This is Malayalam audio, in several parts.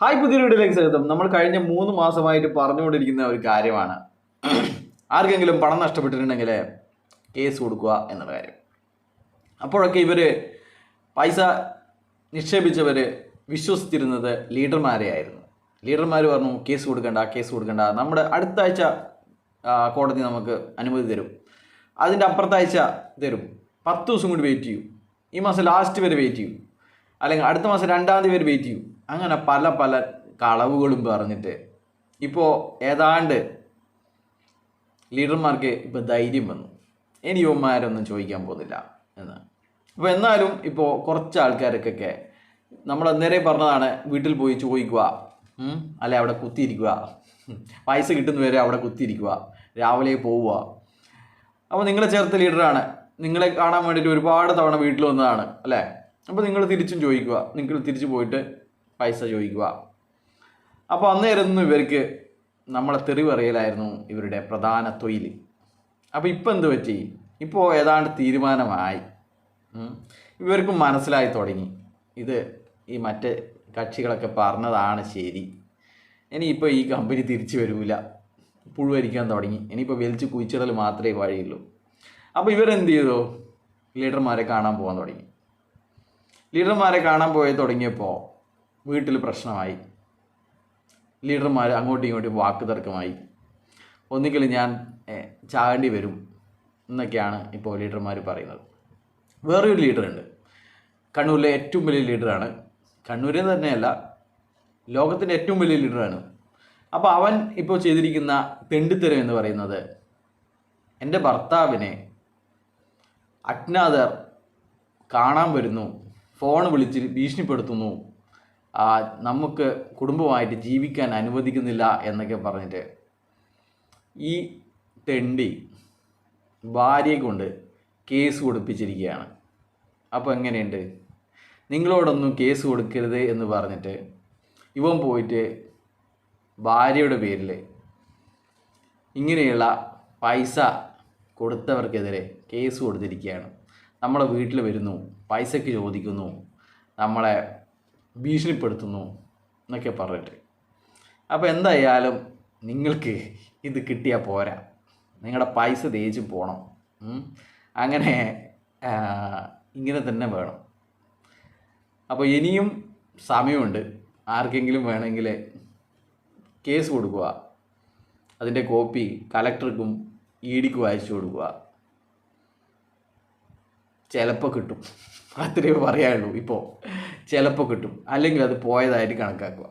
ഹായ്, പുതിയ വീഡിയോയിലേക്ക് സ്വാഗതം. നമ്മൾ കഴിഞ്ഞ 3 മാസമായിട്ട് പറഞ്ഞുകൊണ്ടിരിക്കുന്ന ഒരു കാര്യമാണ് ആർക്കെങ്കിലും പണം നഷ്ടപ്പെട്ടിട്ടുണ്ടെങ്കിൽ കേസ് കൊടുക്കുക എന്നുള്ള കാര്യം. അപ്പോഴൊക്കെ ഇവർ പൈസ നിക്ഷേപിച്ചവർ വിശ്വസിച്ചിരുന്നത് ലീഡർമാരെ ആയിരുന്നു. ലീഡർമാർ പറഞ്ഞു കേസ് കൊടുക്കണ്ട, നമ്മുടെ അടുത്ത ആഴ്ച കോടതി നമുക്ക് അനുമതി തരും, അതിൻ്റെ അപ്പുറത്താഴ്ച തരും, 10 ദിവസം കൂടി വെയിറ്റ് ചെയ്യും, ഈ മാസം ലാസ്റ്റ് വരെ വെയിറ്റ് ചെയ്യും, അല്ലെങ്കിൽ അടുത്ത മാസം 2-ാം തീയതി വരെ വെയിറ്റ് ചെയ്യും. അങ്ങനെ പല പല കളവുകളും പറഞ്ഞിട്ട് ഇപ്പോൾ ഏതാണ്ട് ലീഡർമാർക്ക് ഇപ്പോൾ ധൈര്യം വന്നു, ഇനി യുവന്മാരൊന്നും ചോദിക്കാൻ പോകുന്നില്ല എന്ന്. അപ്പോൾ എന്നാലും ഇപ്പോൾ കുറച്ച് ആൾക്കാർക്കൊക്കെ നമ്മൾ അന്നേരം പറഞ്ഞതാണ്, വീട്ടിൽ പോയി ചോദിക്കുക, അല്ലെ അവിടെ കുത്തിയിരിക്കുക, പൈസ കിട്ടുന്നവരെ അവിടെ കുത്തിയിരിക്കുക, രാവിലെ പോവുക. അപ്പോൾ നിങ്ങളെ ചേർത്ത ലീഡറാണ്, നിങ്ങളെ കാണാൻ വേണ്ടിയിട്ട് ഒരുപാട് തവണ വീട്ടിൽ വന്നതാണ് അല്ലേ. അപ്പോൾ നിങ്ങൾ തിരിച്ചും ചോദിക്കുക, നിങ്ങൾ തിരിച്ചു പോയിട്ട് പൈസ ചോദിക്കുക. അപ്പോൾ അന്നേരമൊന്നും ഇവർക്ക് നമ്മളെ തെറി പറയലായിരുന്നു ഇവരുടെ പ്രധാന തൊഴിൽ. അപ്പോൾ ഇപ്പം എന്ത് പറ്റി? ഇപ്പോൾ ഏതാണ്ട് തീരുമാനമായി, ഇവർക്കും മനസ്സിലായി തുടങ്ങി, ഇത് ഈ മറ്റ് കക്ഷികളൊക്കെ പറഞ്ഞതാണ് ശരി, ഇനിയിപ്പോൾ ഈ കമ്പനി തിരിച്ചു വരില്ല, പുഴുവരിക്കാൻ തുടങ്ങി, ഇനിയിപ്പോൾ വലിച്ച് കുഴിച്ചിടൽ മാത്രമേ വഴിയുള്ളൂ. അപ്പോൾ ഇവരെന്ത് ചെയ്തു? ലീഡർമാരെ കാണാൻ പോകാൻ തുടങ്ങി. ലീഡർമാരെ കാണാൻ തുടങ്ങിയപ്പോൾ വീട്ടിൽ പ്രശ്നമായി, ലീഡർമാർ അങ്ങോട്ടും ഇങ്ങോട്ടും വാക്ക് തർക്കമായി, ഒന്നുകിൽ ഞാൻ ചാകേണ്ടി വരും എന്നൊക്കെയാണ് ഇപ്പോൾ ലീഡർമാർ പറയുന്നത്. വേറൊരു ലീഡറുണ്ട്, കണ്ണൂരിലെ ഏറ്റവും വലിയ ലീഡറാണ്, കണ്ണൂരിൽ തന്നെയല്ല ലോകത്തിൻ്റെ ഏറ്റവും വലിയ ലീഡറാണ്. അപ്പോൾ അവൻ ഇപ്പോൾ ചെയ്തിരിക്കുന്ന തെണ്ടിത്തരം എന്ന് പറയുന്നത്, എൻ്റെ ഭർത്താവിനെ അജ്ഞാതർ കാണാൻ വരുന്നു, ഫോൺ വിളിച്ച് ഭീഷണിപ്പെടുത്തുന്നു, നമുക്ക് കുടുംബമായിട്ട് ജീവിക്കാൻ അനുവദിക്കുന്നില്ല എന്നൊക്കെ പറഞ്ഞിട്ട് ഈ തെണ്ടി ഭാര്യയെ കൊണ്ട് കേസ് കൊടുപ്പിച്ചിരിക്കുകയാണ്. അപ്പോൾ എങ്ങനെയുണ്ട്? നിങ്ങളോടൊന്നും കേസ് കൊടുക്കരുത് എന്ന് പറഞ്ഞിട്ട് ഇവൻ പോയിട്ട് ഭാര്യയുടെ പേരിൽ ഇങ്ങനെയുള്ള പൈസ കൊടുത്തവർക്കെതിരെ കേസ് കൊടുത്തിരിക്കുകയാണ്. നമ്മളെ വീട്ടിൽ വരുന്നു, പൈസയ്ക്ക് ചോദിക്കുന്നു, നമ്മളെ ഭീഷണിപ്പെടുത്തുന്നു എന്നൊക്കെ പറഞ്ഞിട്ട്. അപ്പോൾ എന്തായാലും നിങ്ങൾക്ക് ഇത് കിട്ടിയാൽ പോരാ, നിങ്ങളുടെ പൈസ തേച്ച് പോകണം. അങ്ങനെ ഇങ്ങനെ തന്നെ വേണം. അപ്പോൾ ഇനിയും സമയമുണ്ട്, ആർക്കെങ്കിലും വേണമെങ്കിൽ കേസ് കൊടുക്കുക, അതിൻ്റെ കോപ്പി കലക്ടർക്കും ED-ക്കും അയച്ചു കൊടുക്കുക, ചിലപ്പോൾ കിട്ടും, അത്രയേ പറയാനുള്ളൂ. ഇപ്പോൾ ചിലപ്പോൾ കിട്ടും, അല്ലെങ്കിൽ അത് പോയതായിട്ട് കണക്കാക്കുക.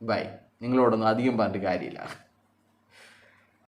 ബൈ. നിങ്ങളോടൊന്നും അധികം പറഞ്ഞിട്ട് കാര്യമില്ല.